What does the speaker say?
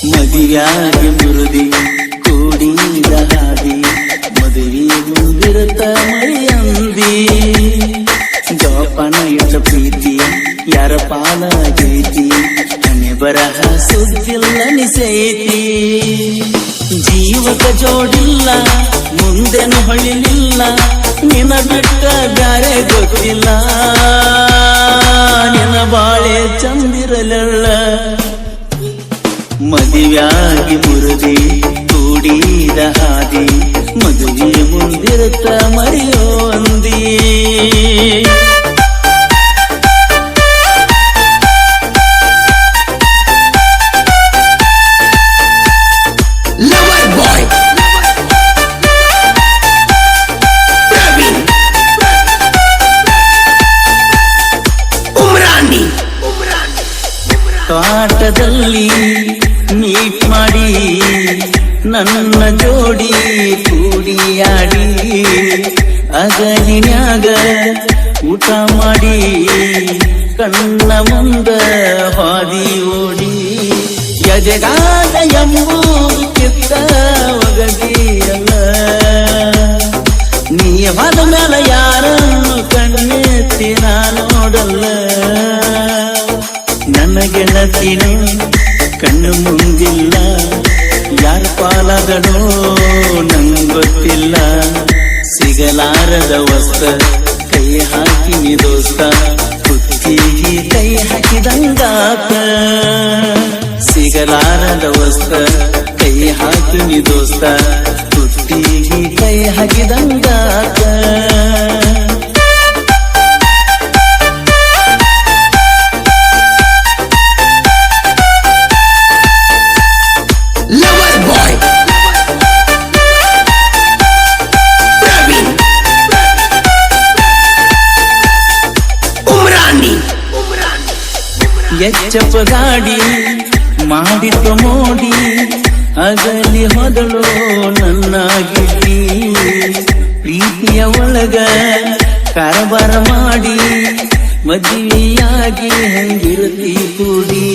ಮದುವೆಯಾಗಿ ಮುರುದಿ ಕೂಡಿದ ಹಾದಿ ಮದುವೆ ಮುಂದಿರುತ್ತ ಮಳೆಯಂದಿ ಜೋಪಾನ ಇಟ್ಟ ಪ್ರೀತಿ ಯಾರ ಪಾಲಾಗೈತಿ ಹಣೆ ಬರಹ ಸುದ್ದಿಲ್ಲ ನಿಸೈತಿ ಜೀವಕ ಜೋಡಿಲ್ಲ ಮುಂದೆನು ಹೊಳಿಲಿಲ್ಲ ನಿನ ಬಿಟ್ಟ ಬ್ಯಾರೆ ಗೊತ್ತಿಲ್ಲ ನಿನ ಬಾಳೆ ಚಂದಿರಲಿಲ್ಲ ಮದುವೆಯಾಗಿ ಮುರುದಿ ಕೂಡಿದ ಹಾದಿ ಮದುವೆ ಮುಂದಿರುತ್ತ ಮರೆಯೋ ಅಂದಿ ಕಾಟದಲ್ಲಿ ಮೀಟ್ ಮಾಡಿ ನನ್ನ ಜೋಡಿ ಕೂಡಿಯಾಡಿ ಅಗಲಿನ್ಯಾಗ ಊಟ ಮಾಡಿ ಕಣ್ಣ ಮುಂದ ಹಾದಿ ಓಡಿ ಯಜಗಾದ ಎಂಬುದು ಕಿತ್ತ ಒಗದಿಯಲ್ಲ ನೀ ಹೋದ ಮೇಲೆ ಯಾರನ್ನು ಕಣ್ಣೆತ್ತಿ ನಾ ನೋಡಲ್ಲ ನನ್ನ ಗೆಳತಿನ ಕಣ್ಣು ಮುಂದಿಲ್ಲ ಯಾರ ಪಾಲದನೋ ನಂಗೊತ್ತಿಲ್ಲ ಸಿಗಲಾರದ ವಸ್ತ ಕೈ ಹಾಕಿನಿ ದೋಸ್ತ ಕುತ್ತಿಗೆ ಕೈ ಹಾಕಿದಂಗಾತ ಸಿಗಲಾರದ ವಸ್ತ ಕೈ ಹಾಕಿನಿ ದೋಸ್ತ ಕುತ್ತಿಗೆ ಕೈ ಹಾಕಿದಂಗಾತ ಎಚ್ಚಪ್ಪ ಗಾಡಿ ಮಾಡಿತು ಮೋಡಿ ಅಗಲಿ ಹೊದಳು ನನ್ನ ಗಿಡ್ಡಿ ಪ್ರೀತಿಯ ಒಳಗ ಕಾರಬಾರ ಮಾಡಿ ಮದುವೆಯಾಗಿ ಹೆಂಗಿರುತ್ತಿ ಕೂಡಿ